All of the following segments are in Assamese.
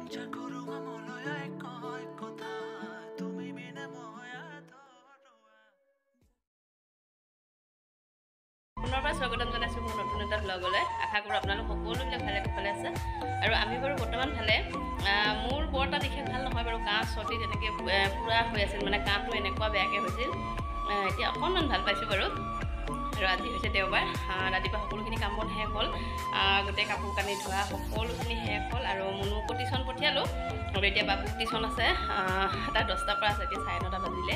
পুনৰবাৰ স্বাগতম জনাইছোঁ মোৰ নতুন এটা ব্লগলৈ। আশা কৰোঁ আপোনালোক সকলোবিলাক ভালে কুশলে আছে আৰু আমি বাৰু বৰ্তমান ভালে। মোৰ বৰ এটা বিশেষ ভাল নহয় বাৰু, কাহ চৰ্দি তেনেকৈ পূৰা হৈ আছিল, মানে কাহটো এনেকুৱা বেয়াকৈ হৈছিল। এতিয়া অকণমান ভাল পাইছোঁ বাৰু। আৰু আজি হৈছে দেওবাৰ, ৰাতিপুৱা সকলোখিনি কাম বন শেষ হ'ল, গোটেই কাপোৰ কানি ধোৱা সকলোখিনি শেষ হ'ল আৰু মুনুকো টিউশ্যন পঠিয়ালোঁ। আৰু এতিয়া বাবুক টিউশ্যন আছে, তাৰ 10টাৰ পৰা আছে, এতিয়া 9:30 বাজিলে।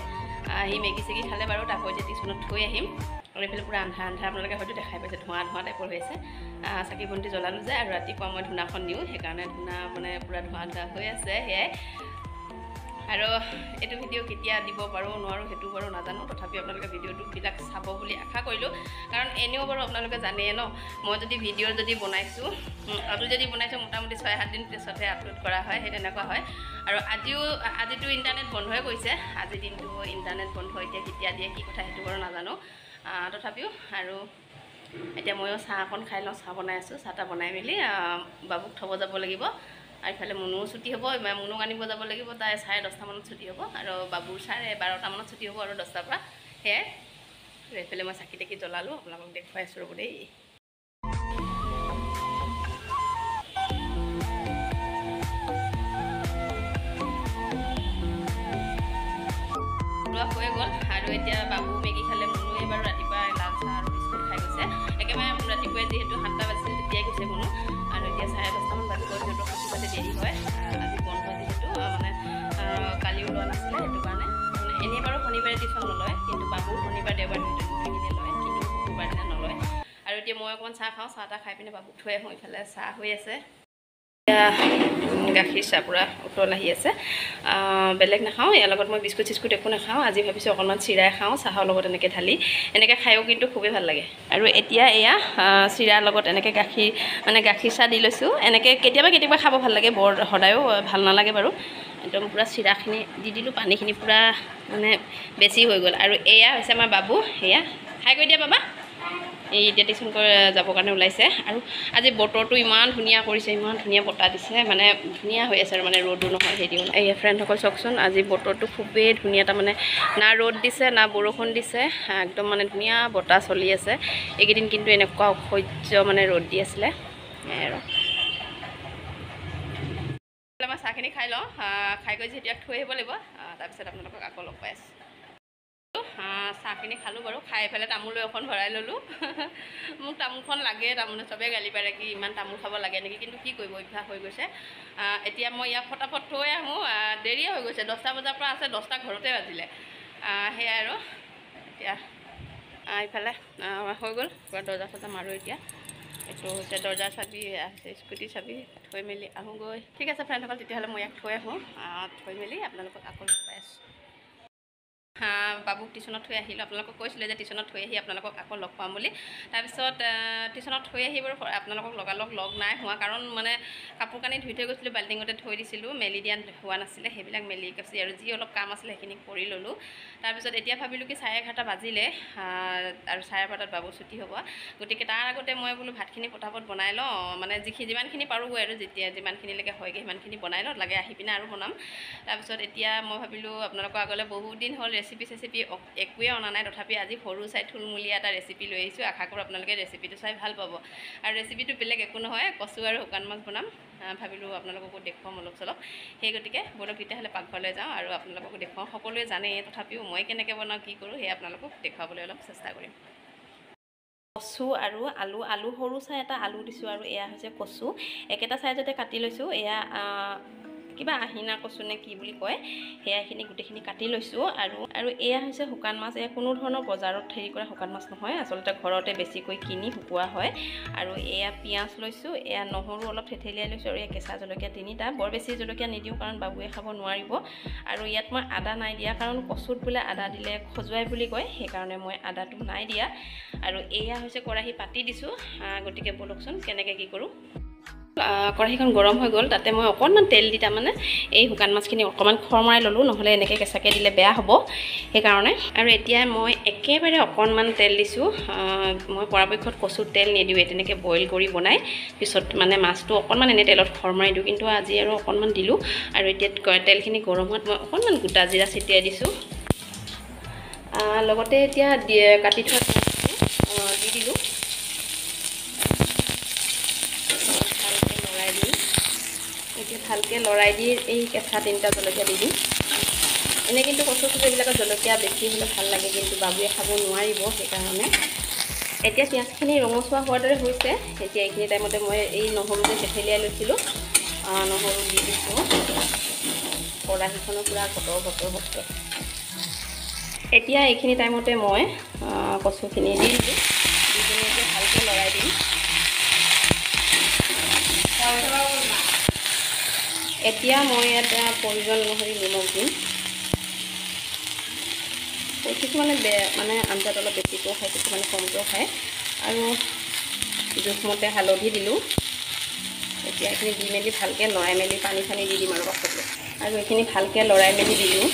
সি মেগী চেগী খালে বাৰু, তাকো এতিয়া টিউশ্যনত থৈ আহিম। আৰু এইফালে পূৰা আন্ধাৰ আন্ধাৰ, আপোনালোকে হয়তো দেখাই পাইছে, ধোঁৱা ধোঁৱা টাইপৰ হৈ আছে। চাকি বন্তি জ্বলালোঁ যে, আৰু ৰাতিপুৱা মই ধূনাখন দিওঁ, সেইকাৰণে ধূনা মানে পূৰা ধোঁৱা ধোঁৱা হৈ আছে। সেয়াই আৰু এইটো ভিডিঅ' কেতিয়া দিব পাৰোঁ নোৱাৰোঁ সেইটো বাৰু নাজানো, তথাপিও আপোনালোকে ভিডিঅ'টোবিলাক চাব বুলি আশা কৰিলোঁ। কাৰণ এনেও বাৰু আপোনালোকে জানেই ন, মই যদি ভিডিঅ' যদি বনাইছোঁ মোটামুটি 6-7 দিন পিছতহে আপলোড কৰা হয়, সেই তেনেকুৱা হয়। আৰু আজিতো ইণ্টাৰনেট বন্ধই কৰিছে, আজিৰ দিনটো ইণ্টাৰনেট বন্ধ, এতিয়া কেতিয়া দিয়ে কি কথা সেইটো বাৰু নাজানো। তথাপিও আৰু এতিয়া ময়ো চাহ অকণ খাই লওঁ, চাহ বনাই আছোঁ। চাহ তাহ বনাই মেলি বাবুক থ'ব যাব লাগিব। আৰু ইফালে মুনুও ছুটি হ'ব, মুনুক আনিব যাব লাগিব, তাই 10:30 মানত ছুটি হ'ব, আৰু বাবুৰ 12:30 মানত ছুটি হ'ব আৰু 10টাৰ পৰা। সেয়াই এইফালে মই চাকি তাকি জ্বলালোঁ, আপোনালোকক দেখুৱাই আছোঁ ৰ'ব দেই। হৈ গ'ল আৰু এতিয়া বাবু মেগী খালে, মুনুৱে বাৰু ৰাতিপুৱা লাল চাহ আৰু বিস্কুট খাই গৈছে। একেবাৰে ৰাতিপুৱাই যিহেতু 7টা বাজিছিল তেতিয়াই গৈছে মুনু, আৰু এতিয়া 10:30 মান বাজিব, সিহঁতৰ সাঁচি পাতে দেৰি হয়। আজি বন্ধ যিহেতু, মানে কালিও লোৱা নাছিলে, সেইটো কাৰণে মানে এনেই বাৰু শনিবাৰে টিউশ্যন নলয়, কিন্তু বাবুৰ শনিবাৰ দেওবাৰ দুদিনে লয়, কিন্তু শুকুৰবাৰ দিনা নলয়। আৰু এতিয়া মই অকণমান চাহ খাওঁ, চাহ তাহ খাই পিনে বাবুক থৈ আহোঁ। ইফালে চাহ হৈ আছে, গাখীৰ চাহ পূৰা উতল আহি আছে। বেলেগ নাখাওঁ, ইয়াৰ লগত মই বিস্কুট চিস্কুট একো নাখাওঁ। আজি ভাবিছোঁ অকণমান চিৰাই খাওঁ, চাহৰ লগত এনেকৈ ঢালি, এনেকৈ খায়ো কিন্তু খুবেই ভাল লাগে। আৰু এতিয়া এয়া চিৰাৰ লগত এনেকৈ গাখীৰ চাহ দি লৈছোঁ। এনেকৈ কেতিয়াবা খাব ভাল লাগে, বৰ সদায়ো ভাল নালাগে বাৰু। একদম পূৰা চিৰাখিনি দি দিলোঁ, পানীখিনি পূৰা মানে বেছি হৈ গ'ল। আৰু এয়া হৈছে আমাৰ বাবু, সেয়া খাই কৰি দিয়া বাবা। এই এতিয়া টিউশ্যন যাবৰ কাৰণে ওলাইছে। আৰু আজি বতৰটো ইমান ধুনীয়া কৰিছে, ইমান ধুনীয়া বতাহ দিছে, মানে ধুনীয়া হৈ আছে আৰু, মানে ৰ'দো নহয় হেৰিও। এই ফ্ৰেণ্ডসকল চাওকচোন, আজি বতৰটো খুবেই ধুনীয়া, তাৰমানে না ৰ'দ দিছে না বৰষুণ দিছে, একদম মানে ধুনীয়া বতাহ চলি আছে। এইকেইদিন কিন্তু এনেকুৱা অসহ্য মানে ৰ'দ দি আছিলে। আৰু মই চাহখিনি খাই লওঁ, খাই কৰি যেতিয়া থৈ আহিব লাগিব, তাৰপিছত আপোনালোকক আকৌ লগ পাই আছোঁ। চাহখিনি খালোঁ বাৰু, খাই পেলাই তামোলো এখন ভৰাই ল'লোঁ। মোক তামোলখন লাগে, তাৰমানে চবেই গালি পাৰে কি ইমান তামোল খাব লাগে নেকি, কিন্তু কি কৰিব, অভ্যাস হৈ গৈছে। এতিয়া মই ইয়াক ফটাফট থৈ আহোঁ, দেৰিয়ে হৈ গৈছে, 10টা বজাৰ পৰা আছে, 10টা ঘৰতে বাজিলে। সেয়াই আৰু এতিয়া ইফালে হৈ গ'ল, পূৰা দৰ্জা চৰ্জা মাৰোঁ। এতিয়া এইটো হৈছে দৰ্জাৰ চাবি, আছে স্কুটিৰ চাবি, থৈ মেলি আহোঁগৈ। ঠিক আছে ফ্ৰেণ্ডসকল, তেতিয়াহ'লে মই ইয়াক থৈ আহোঁ, থৈ মেলি আপোনালোকক আকৌ লগ পাই আছোঁ। বাবুক টিউশ্যনত থৈ আহিলোঁ, আপোনালোকক কৈছিলে যে টিউশ্যনত থৈ আহি আপোনালোকক আকৌ লগ পাম বুলি। তাৰপিছত টিউশ্যনত থৈ আহি বাৰু আপোনালোকক লগালগ লগ নাই হোৱা, কাৰণ মানে কাপোৰ কানি ধুই থৈ গৈছিলোঁ, বাল্টিঙতে থৈ দিছিলোঁ, মেলি দিয়া হোৱা নাছিলে, সেইবিলাক মেলি গৈছে। আৰু যি অলপ কাম আছিলে সেইখিনি কৰি ল'লোঁ। তাৰপিছত এতিয়া ভাবিলোঁ কি 11:30 বাজিলে, আৰু 12:30 বাবু ছুটি হ'ব, গতিকে তাৰ আগতে মই বোলো ভাতখিনি পটাপট বনাই লওঁ, মানে যিমানখিনি পাৰোঁগৈ আৰু, যিমানখিনিলৈকে হয়গৈ সিমানখিনি বনাই লওঁ, লাগে আহি পিনে আৰু বনাম। তাৰপিছত এতিয়া মই ভাবিলোঁ আপোনালোকৰ আগলৈ বহুত দিন হ'ল ৰেচিপি একোৱে অনা নাই, তথাপি আজি সৰু চাই থুলমূলীয়া এটা ৰেচিপি লৈ আহিছোঁ। আশা কৰোঁ আপোনালোকে ৰেচিপিটো চাই ভাল পাব। আৰু ৰেচিপিটো বেলেগ একো নহয়, কচু আৰু শুকান মাছ বনাম। ভাবিলোঁ আপোনালোককো দেখুৱাম অলপ চলপ, সেই গতিকে বলক তেতিয়াহ'লে পাকঘৰলৈ যাওঁ আৰু আপোনালোককো দেখুৱাওঁ। সকলোৱে জানেই, তথাপিও মই কেনেকৈ বনাওঁ কি কৰোঁ সেয়া আপোনালোকক দেখুৱাবলৈ অলপ চেষ্টা কৰিম। কচু আৰু আলু সৰু চাই এটা আলু দিছোঁ, আৰু এয়া হৈছে কচু, একেটা চাইজতে কাটি লৈছোঁ। এয়া কিবা আহিনা কচু নে কি বুলি কয়, সেয়াখিনি গোটেইখিনি কাটি লৈছোঁ। আৰু এয়া হৈছে শুকান মাছ, এয়া কোনো ধৰণৰ বজাৰত হেৰি কৰা শুকান মাছ নহয়, আচলতে ঘৰতে বেছিকৈ কিনি শুকোৱা হয়। আৰু এয়া পিঁয়াজ লৈছোঁ, এয়া নহৰু অলপ থেথেলিয়াই লৈছোঁ, আৰু এয়া কেঁচা জলকীয়া 3টা, বৰ বেছি জলকীয়া নিদিওঁ কাৰণ বাবুৱে খাব নোৱাৰিব। আৰু ইয়াত মই আদা নাই দিয়া, কাৰণ কচুত বোলে আদা দিলে খজুৱাই বুলি কয়, সেইকাৰণে মই আদাটো নাই দিয়া। আৰু এয়া হৈছে কেৰাহী পাতি দিছোঁ, গতিকে বলকচোন কেনেকৈ কি কৰোঁ। কেৰাহীখন গৰম হৈ গ'ল, তাতে মই অকণমান তেল দি তাৰমানে এই শুকান মাছখিনি অকণমান খৰমৰাই ল'লোঁ, নহ'লে এনেকৈ কেঁচাকৈ দিলে বেয়া হ'ব সেইকাৰণে। আৰু এতিয়া মই একেবাৰে অকণমান তেল দিছোঁ। মই পৰাপক্ষত কচুত তেল নিদিওঁৱে, তেনেকৈ বইল কৰি বনাই পিছত মানে মাছটো অকণমান এনেই তেলত খৰমৰাই দিওঁ, কিন্তু আজি আৰু অকণমান দিলোঁ। আৰু এতিয়া তেলখিনি গৰম হোৱাত মই অকণমান গোটা জিৰা ছটিয়াই দিছোঁ। লগতে এতিয়া কাটি থোৱা দি দিলোঁ। এতিয়া ভালকৈ লৰাই দি এই কেঁচা 3টা জলকীয়া দি দিম। এনেই কিন্তু কচু এইবিলাকৰ জলকীয়া বেছি হ'লে ভাল লাগে, কিন্তু বাবুৱে খাব নোৱাৰিব সেইকাৰণে। এতিয়া পিঁয়াজখিনি ৰঙচুৱা হোৱাৰ দৰে হৈছে। এতিয়া এইখিনি টাইমতে মই এই নহৰু যে থেঠেলিয়াই লৈছিলোঁ, নহৰু দি দিছোঁ। কেৰাহীখনো পূৰা গটৰ। এতিয়া এইখিনি টাইমতে মই কচুখিনি দি দিলোঁ, দি কিনে এতিয়া ভালকৈ লৰাই দিম। এতিয়া মই ইয়াত প্ৰয়োজন অনুসৰি নিমখ দিম। কিছুমানে মানে আঞ্জাত অলপ বেছিকৈও খায়, কিছুমানে কমকৈও খায়। আৰু জোখমতে হালধি দিলোঁ। এতিয়া এইখিনি দি মেলি ভালকৈ লৰাই মেলি পানী চানী দি দিম আৰু পাছতে। আৰু এইখিনি ভালকৈ লৰাই মেলি দিলোঁ।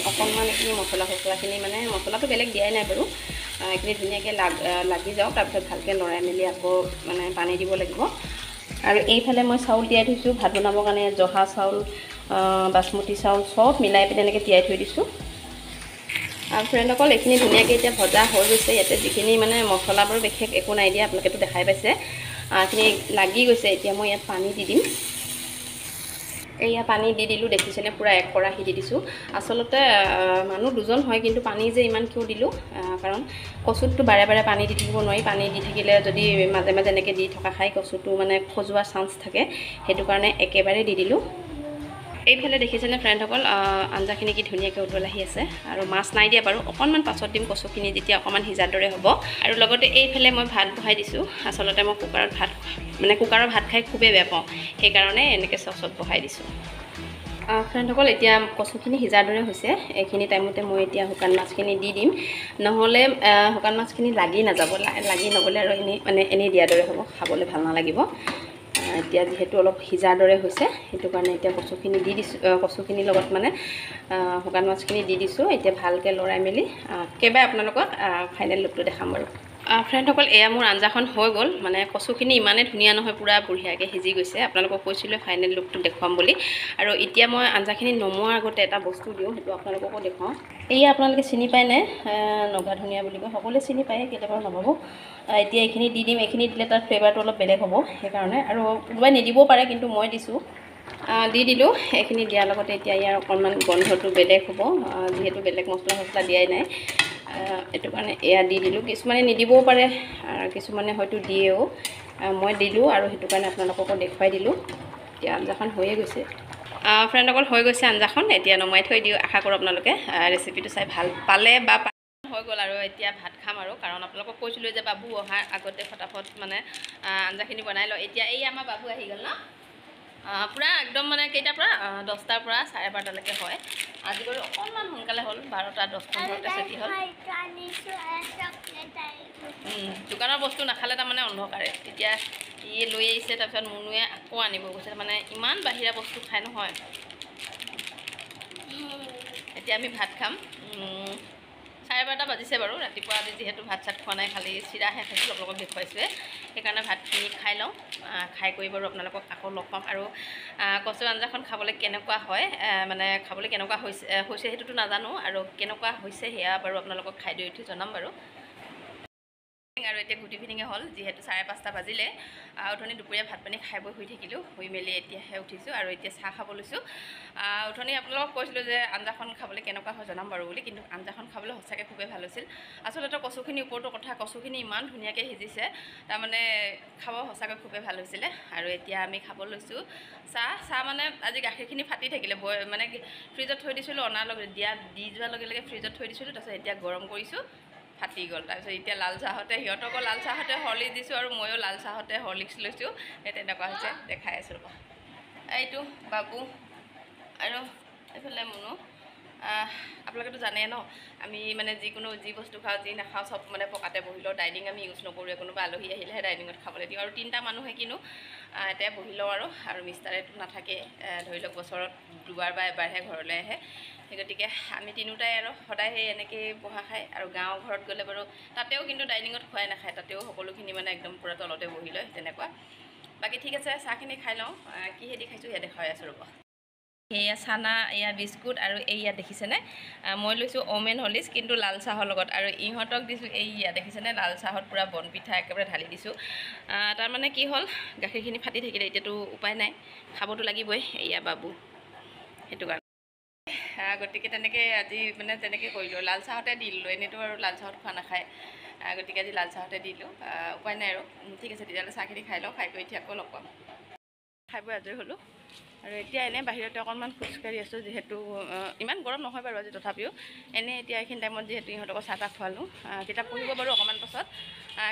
অকণমান এইখিনি মছলাখিনি মানে মছলাটো বেলেগ দিয়াই নাই বাৰু, এইখিনি ধুনীয়াকৈ লাগি যাওক। তাৰপিছত ভালকৈ লৰাই মেলি আকৌ মানে পানী দিব লাগিব। আৰু এইফালে মই চাউল তিয়াই থৈছোঁ ভাত বনাবৰ কাৰণে। জহা চাউল, বাচমতি চাউল চব মিলাই পিনে এনেকৈ তিয়াই থৈ দিছোঁ। আৰু ফ্ৰেণ্ডসকল, এইখিনি ধুনীয়াকৈ এতিয়া ভজা হৈ গৈছে। ইয়াতে যিখিনি মানে মছলাবোৰ বিশেষ একো নাই দিয়া, আপোনালোকেতো দেখাই পাইছে। এইখিনি লাগি গৈছে। এতিয়া মই ইয়াত পানী দি দিম। এয়া পানী দি দিলোঁ, দেখিছেনে পূৰা 1 কেৰাহী দি দিছোঁ। আচলতে মানুহ 2জন হয়, কিন্তু পানী যে ইমান কিয় দিলোঁ, কাৰণ কচুতটো বাৰে বাৰে পানী দি থাকিব নোৱাৰি। পানী দি থাকিলে যদি মাজে মাজে এনেকৈ দি থকা খাই কচুটো মানে খজোৱাৰ চান্স থাকে, সেইটো কাৰণে একেবাৰে দি দিলোঁ। এইফালে দেখিছেনে ফ্ৰেণ্ডসকল, আঞ্জাখিনি কি ধুনীয়াকৈ উতল আহি আছে। আৰু মাছ নাই দিয়া বাৰু, অকণমান পাছত দিম কচুখিনি যেতিয়া অকণমান সিজাৰ দৰে হ'ব। আৰু লগতে এইফালে মই ভাত বহাই দিছোঁ। আচলতে মই কুকাৰৰ ভাত খাই খুবেই বেয়া পাওঁ, সেইকাৰণে এনেকৈ চচত বহাই দিছোঁ। ফ্ৰেণ্ডসকল, এতিয়া কচুখিনি সিজাৰ দৰে হৈছে। এইখিনি টাইমতে মই এতিয়া শুকান মাছখিনি দি দিম, নহ'লে শুকান মাছখিনি লাগি নাযাব। লাগি নগ'লে আৰু এনেই দিয়াৰ দৰে হ'ব, খাবলৈ ভাল নালাগিব। এতিয়া যিহেতু অলপ সিজাৰ দৰে হৈছে, সেইটো কাৰণে এতিয়া কচুখিনি দি দিছোঁ। কচুখিনিৰ লগত মানে শুকান মাছখিনি দি দিছোঁ। এতিয়া ভালকৈ লৰাই মেলি একেবাৰে আপোনালোকক ফাইনেল লুকটো দেখাম বাৰু। ফ্ৰেণ্ডসকল, এয়া মোৰ আঞ্জাখন হৈ গ'ল। মানে কচুখিনি ইমানেই ধুনীয়া নহয়, পূৰা বঢ়িয়াকৈ সিজি গৈছে। আপোনালোকক কৈছিলোঁ ফাইনেল লুকটো দেখুৱাম বুলি। আৰু এতিয়া মই আঞ্জাখিনি নমোৱাৰ আগতে এটা বস্তু দিওঁ, সেইটো আপোনালোককো দেখুৱাওঁ। এয়া আপোনালোকে চিনি পায়নে? নগা ধনিয়া বুলি কয়, সকলোৱে চিনি পায়, কেতিয়াবা নপাব। এতিয়া এইখিনি দি দিম। এইখিনি দিলে তাৰ ফ্লেভাৰটো অলপ বেলেগ হ'ব, সেইকাৰণে। আৰু কোনোবাই নিদিবও পাৰে, কিন্তু মই দিছোঁ। দি দিলোঁ। এইখিনি দিয়াৰ লগতে এতিয়া ইয়াৰ অকণমান গন্ধটো বেলেগ হ'ব, যিহেতু বেলেগ মছলা দিয়াই নাই। এইটো কাৰণে এয়া দি দিলোঁ। কিছুমানে নিদিবও পাৰে, কিছুমানে হয়তো দিয়েও। মই দিলোঁ, আৰু সেইটো কাৰণে আপোনালোককো দেখুৱাই দিলোঁ। এতিয়া আঞ্জাখন হৈয়ে গৈছে। ফ্ৰেণ্ডসকল, হৈ গৈছে আঞ্জাখন। এতিয়া নমাই থৈ দিওঁ। আশা কৰোঁ আপোনালোকে ৰেচিপিটো চাই ভাল পালে বা হৈ গ'ল। আৰু এতিয়া ভাত খাম আৰু, কাৰণ আপোনালোকক কৈছিলোঁ যে বাবু অহাৰ আগতে ফটাফট মানে আঞ্জাখিনি বনাই লওঁ। এতিয়া এই আমাৰ বাবু আহি গ'ল ন, পূৰা একদম মানে কেইটাৰ পৰা 10টাৰ পৰা 12:30লৈকে হয়। আজি বাৰু অকণমান সোনকালে হ'ল, 12টা 10-15তে ছুটি হ'ল। দোকানৰ বস্তু নাখালে তাৰমানে অন্ধকাৰে। এতিয়া ই লৈ আহিছে, তাৰপিছত মুনুৱে আকৌ আনিব গৈছে। মানে ইমান বাহিৰা বস্তু খাই নহয়। এতিয়া আমি ভাত খাম। 12:30 বাজিছে বাৰু। ৰাতিপুৱা আজি যিহেতু ভাত চাত খোৱা নাই, খালি চিৰাহে খাইছোঁ, আপোনালোকক দেখুৱাইছোৱে। সেইকাৰণে ভাতখিনি খাই লওঁ। খাই কৰি বাৰু আপোনালোকক আকৌ লগ পাম। আৰু কচু আঞ্জাখন খাবলৈ কেনেকুৱা হয়, মানে খাবলৈ কেনেকুৱা হৈছে সেইটোতো নাজানো, আৰু কেনেকুৱা হৈছে সেয়া বাৰু আপোনালোকক খাই দি উঠি জনাম বাৰু। আৰু এতিয়া গুড ইভিনিঙে হ'ল, যিহেতু 5:30 বাজিলে। উঠনি দুপৰীয়া ভাত পানী খাই বৈ শুই থাকিলোঁ। শুই মেলি এতিয়াহে উঠিছোঁ, আৰু এতিয়া চাহ খাব লৈছোঁ। উঠনি আপোনালোকক কৈছিলোঁ যে আঞ্জাখন খাবলৈ কেনেকুৱা হয় জনাম বাৰু বুলি, কিন্তু আঞ্জাখন খাবলৈ সঁচাকৈ খুবেই ভাল হৈছিল। আচলতে কচুখিনিৰ ওপৰতো কথা, কচুখিনি ইমান ধুনীয়াকৈ সিজিছে, তাৰমানে খাব সঁচাকৈ খুবেই ভাল হৈছিলে। আৰু এতিয়া আমি খাব লৈছোঁ চাহ মানে আজি গাখীৰখিনি ফাটি থাকিলে, মানে ফ্ৰিজত থৈ দিছিলোঁ, অনাৰ লগে দি যোৱাৰ লগে লগে ফ্ৰিজত থৈ দিছিলোঁ। তাৰপিছত এতিয়া গৰম কৰিছোঁ, ফাটি গ'ল। তাৰপিছত এতিয়া লাল চাহতে, সিহঁতকো লাল চাহতে হৰলিক্স দিছোঁ, আৰু ময়ো লাল চাহতে হৰলিক্স লৈছোঁ। তেনেকুৱা হৈছে, দেখাই আছোঁ ৰ'ব। এইটো বাবু, আৰু এইফালে মুনু। আপোনালোকেতো জানে ন আমি মানে যিকোনো যি বস্তু খাওঁ যি নাখাওঁ চব মানে পকাতে বহি লওঁ ডাইনিং আমি ইউজ নকৰোঁৱে কোনোবা আলহী আহিলেহে ডাইনিঙত খাবলৈ দিওঁ আৰু 3টা মানুহে কিনো এতিয়া বহি লওঁ আৰু মিষ্টাৰেতো নাথাকে ধৰি লওক বছৰত 2বাৰ বা এবাৰহে ঘৰলৈ আহে সেই গতিকে আমি তিনিওটাই আৰু সদায় সেই এনেকৈয়ে বহা খায় আৰু গাঁৱৰ ঘৰত গ'লে বাৰু তাতেও কিন্তু ডাইনিঙত খোৱাই নাখায় তাতেও সকলোখিনি মানে একদম পূৰা তলতে বহি লয় তেনেকুৱা বাকী ঠিক আছে চাহখিনি খাই লওঁ কিহেদি খাইছোঁ ইয়াত দেখুৱাই আছোঁ ৰ'ব এয়া চানা এয়া বিস্কুট আৰু এইয়া দেখিছেনে মই লৈছোঁ অমেন হলিছ কিন্তু লাল চাহৰ লগত আৰু ইহঁতক দিছোঁ এইয়া দেখিছেনে লাল চাহত পূৰা বনপিঠা একেবাৰে ঢালি দিছোঁ তাৰমানে কি হ'ল গাখীৰখিনি ফাটি থাকিলে এতিয়াতো উপায় নাই খাবতো লাগিবই এয়া বাবু সেইটো কাৰণে গতিকে তেনেকৈ আজি মানে তেনেকৈ কৰিলোঁ লাল চাহতে দি দিলোঁ এনেইতো আৰু লাল চাহত খোৱা নাখায় গতিকে আজি লাল চাহতে দিলোঁ উপায় নাই আৰু ঠিক আছে তেতিয়াহ'লে চাহখিনি খাই লওঁ খাই কৰি এতিয়া আকৌ লগ পাম খাই বৈ আজৰি হ'লোঁ আৰু এতিয়া এনেই বাহিৰতে অকণমান খোজকাঢ়ি আছোঁ যিহেতু ইমান গৰম নহয় বাৰু আজি তথাপিও এনেই এতিয়া এইখিনি টাইমত যিহেতু ইহঁতকো চাহ তাহ খোৱালোঁ কিতাপ পঢ়িব বাৰু অকণমান পাছত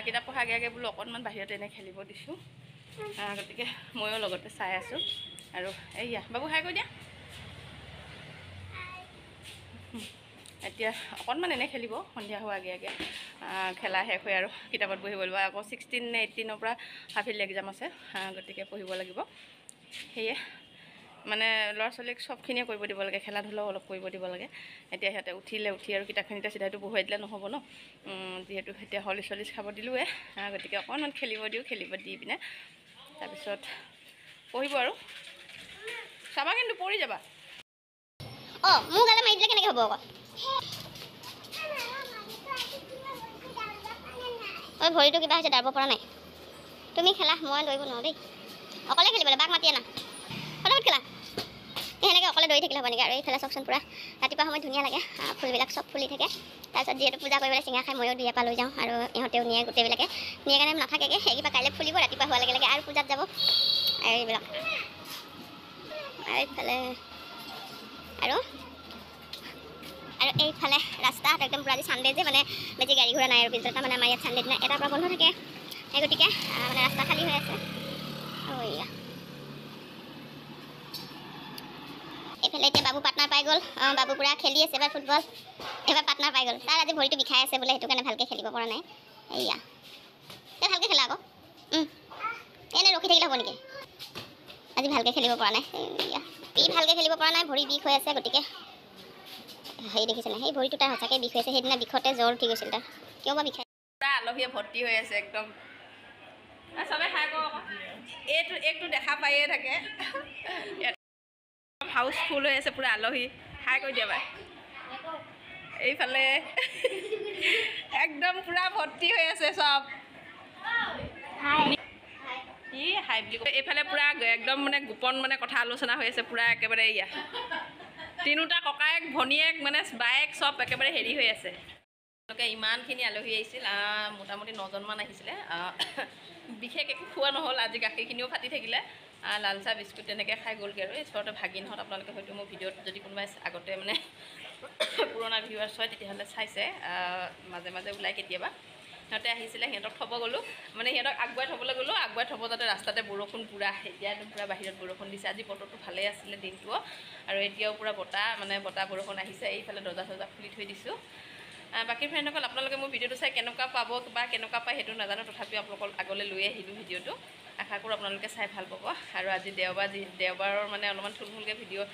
কিতাপ পঢ়া আগে আগে বোলো অকণমান বাহিৰতে এনেই খেলিব দিছোঁ গতিকে ময়ো লগতে চাই আছোঁ আৰু এইয়া বাবু হাই কৈ দিয়া এতিয়া অকণমান এনেই খেলিব সন্ধিয়া হোৱা আগে আগে খেলা শেষ হৈ আৰু কিতাপত বহিব লাগিব আকৌ 16 নে 18ৰ পৰা হাফ ইয়াৰলি এক্সাম আছে গতিকে পঢ়িব লাগিব সেয়ে মানে ল'ৰা ছোৱালীক চবখিনিয়ে কৰিব দিব লাগে খেলা ধূলাও অলপ কৰিব দিব লাগে এতিয়া সিহঁতে উঠি আৰু কিতাপখিনিতে চিধাইটো বহুৱাই দিলে নহ'ব ন যিহেতু এতিয়া হলিছ চলিছ খাব দিলোঁৱে গতিকে অকণমান খেলিব দি পিনে তাৰপিছত পঢ়িব আৰু চাবা কিন্তু পৰি যাবা মোৰ গালে মাৰি দিলে কেনেকৈ হ'ব আকৌ ঐ ভৰিটো কিবা হৈছে দাব পৰা নাই তুমি খেলা মই দৌৰিব নোৱাৰোঁ দেই অকলে খেলিবলৈ বাক মাতি আনা ফটাফট খেলা সেনেকৈ অকলে দৌৰি থাকিলে হ'ব নেকি আৰু এইফালে চাওকচোন পূৰা ৰাতিপুৱা সময়ত ধুনীয়া লাগে ফুলবিলাক চব ফুলি থাকে তাৰপিছত যিহেতু পূজা কৰিবলৈ চিঙা খাই ময়ো 2 এপা লৈ যাওঁ আৰু ইহঁতেও নিয়ে গোটেইবিলাকে নিয়ে কাৰণে নাথাকেগৈ সেইকেইটা কাইলৈ ফুলিব ৰাতিপুৱা হোৱাৰ লগে লগে আৰু পূজাত যাব আৰু এইবিলাক আৰু এইফালে আৰু এইফালে ৰাস্তা একদম পূৰা আজি চানডে যে মানে বেছি গাড়ী ঘোঁৰা নাই আৰু পিছতে মানে আমাৰ ইয়াত চানডে দিনা এটাৰ পৰা বন্ধ থাকে সেই গতিকে মানে ৰাস্তা খালী হৈ আছে এয়া এইফালে এতিয়া বাবু পাৰ্টনাৰ পাই গ'ল বাবু পূৰা খেলি আছে এবাৰ ফুটবল এবাৰ পাৰ্টনাৰ পাই গ'ল তাৰ আজি ভৰিটো বিষাই আছে বোলে সেইটো কাৰণে ভালকৈ খেলিব পৰা নাই এয়া তই ভালকৈ খেলা আকৌ এনেই ৰখি থাকিলে হ'ব নেকি আজি ভালকৈ খেলিব পৰা নাই এয়া ভালকৈ খেলিব পৰা নাই ভৰি বিষ হৈ আছে গতিকে হেৰি দেখিছেনে সেই ভৰিটো তাৰ সঁচাকৈ বিষ হৈছে সেইদিনা বিষতে জ্বৰ উঠি গৈছিল তাৰ কিয় বা বিষাই আলহীয়ে ভৰ্তি হৈ আছে একদম চবে খাই কওঁ এইটো দেখা পায়ে থাকে হাউচ ফুল হৈ আছে পূৰা আলহী খাই কৈ দিয়া বাই এইফালে একদম পূৰা ভৰ্তি হৈ আছে চব হাই বুলি এইফালে পূৰা একদম মানে গোপন মানে কথা আলোচনা হৈ আছে পূৰা একেবাৰে ইয়া 3টা ককায়েক ভনীয়েক মানে বায়েক চব একেবাৰে হেৰি হৈ আছে তেওঁলোকে ইমানখিনি আলহী আহিছিল মোটামুটি 9জনমান আহিছিলে বিশেষ একো খোৱা নহ'ল আজি গাখীৰখিনিও ফাটি থাকিলে লাল চাহ বিস্কুট তেনেকৈ খাই গ'লগৈ আৰু ওচৰতে ভাগিনহঁত আপোনালোকে হয়তো মোৰ ভিডিঅ'ত যদি কোনোবাই আগতে মানে পুৰণা ভিউৱাৰ্ছ হয় তেতিয়াহ'লে চাইছে মাজে মাজে ওলাই কেতিয়াবা সিহঁতে আহিছিলে সিহঁতক থ'ব গ'লোঁ মানে সিহঁতক আগুৱাই থ'বলৈ গ'লোঁ আগুৱাই থ'ব যাতে ৰাস্তাতে বৰষুণ পূৰা এতিয়া একদম পূৰা বাহিৰত বৰষুণ দিছে আজি বতৰটো ভালেই আছিলে দিনটো আৰু এতিয়াও পূৰা বতাহ বৰষুণ আহিছে এইফালে দৰ্জা চৰ্জা খুলি থৈ দিছোঁ বাকী ফ্ৰেণ্ডসকল আপোনালোকে মোৰ ভিডিঅ'টো চাই কেনেকুৱা পাব বা কেনেকুৱা পায় সেইটো নাজানো তথাপিও আপোনালোকক আগলৈ লৈ আহিলোঁ ভিডিঅ'টো আশা কৰোঁ আপোনালোকে চাই ভাল পাব আৰু আজি দেওবাৰৰ মানে অলপমান থুলমূলকৈ ভিডিঅ'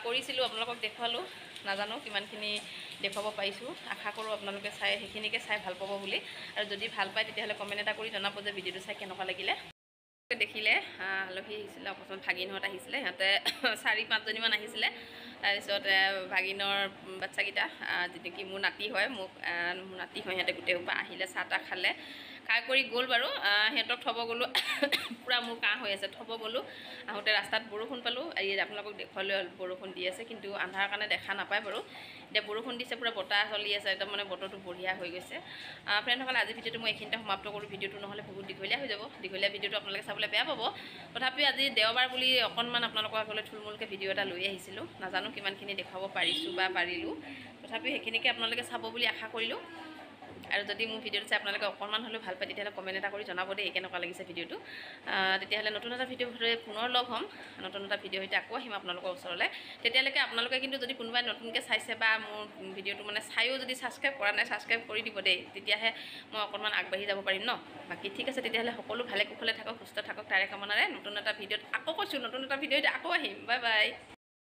কৰিছিলোঁ আপোনালোকক দেখুৱালোঁ নাজানো কিমানখিনি দেখুৱাব পাৰিছোঁ আশা কৰোঁ আপোনালোকে সেইখিনিকে চাই ভাল পাব বুলি আৰু যদি ভাল পায় তেতিয়াহ'লে কমেণ্ট এটা কৰি জনাব যে ভিডিঅ'টো চাই কেনেকুৱা লাগিলে দেখিলে আলহী আহিছিলে অকণমান ভাগিনহঁত আহিছিলে সিহঁতে 4-5জনীমান আহিছিলে তাৰপিছত ভাগিনৰ বাচ্চাকেইটা যিটো কি মোৰ নাতি হয় মোৰ নাতি হয় সিহঁতে গোটেইসোপা আহিলে চাহ তাহ খালে খাই কৰি গ'ল বাৰু সিহঁতক থ'ব গ'লোঁ পূৰা মোৰ কাহ হৈ আছে থ'ব গ'লোঁ আহোঁতে ৰাস্তাত বৰষুণ পালোঁ এই আপোনালোকক দেখুৱালৈ বৰষুণ দি আছে কিন্তু আন্ধাৰ কাৰণে দেখা নাপায় বাৰু এতিয়া বৰষুণ দিছে পূৰা বতাহ চলি আছে একদম মানে বতৰটো বঢ়িয়া হৈ গৈছে ফ্ৰেণ্ডসকল আজি ভিডিঅ'টো মই এইখিনিতে সমাপ্ত কৰোঁ ভিডিঅ'টো নহ'লে বহুত দীঘলীয়া হৈ যাব দীঘলীয়া ভিডিঅ'টো আপোনালোকে চাবলৈ বেয়া পাব তথাপিও আজি দেওবাৰ বুলি অকণমান আপোনালোকৰ আগলৈ থুলমূলকৈ ভিডিঅ' এটা লৈ আহিছিলোঁ নাজানো কিমানখিনি দেখুৱাব পাৰিছোঁ বা পাৰিলোঁ তথাপিও সেইখিনিকে আপোনালোকে চাব বুলি আশা কৰিলোঁ আৰু যদি মোৰ ভিডিঅ'টো চাই আপোনালোকে অকণমান হ'লেও ভাল পায় তেতিয়াহ'লে কমেণ্ট এটা কৰি জনাব দেই কেনেকুৱা লাগিছে ভিডিঅ'টো। তেতিয়াহ'লে নতুন এটা ভিডিঅ'ৰ সৈতে পুনৰ লগ হ'ম, নতুন এটা ভিডিঅ'ৰ সৈতে আকৌ আহিম আপোনালোকৰ ওচৰলৈ। তেতিয়ালৈকে আপোনালোকে কিন্তু যদি কোনোবাই নতুনকৈ চাইছে বা মোৰ ভিডিঅ'টো মানে চায়ো যদি ছাবস্ক্ৰাইব কৰা নাই ছাবস্ক্ৰাইব কৰি দিব দেই, তেতিয়াহে মই অকণমান আগবাঢ়ি যাব পাৰিম ন। বাকী ঠিক আছে তেতিয়াহ'লে সকলো ভালে কুশলে থাকক, সুস্থ থাকক, তাৰে কামনাৰে নতুন এটা ভিডিঅ'ত আকৌ কৈছোঁ, নতুন এটা ভিডিঅ'ত আকৌ আহিম। Bye bye.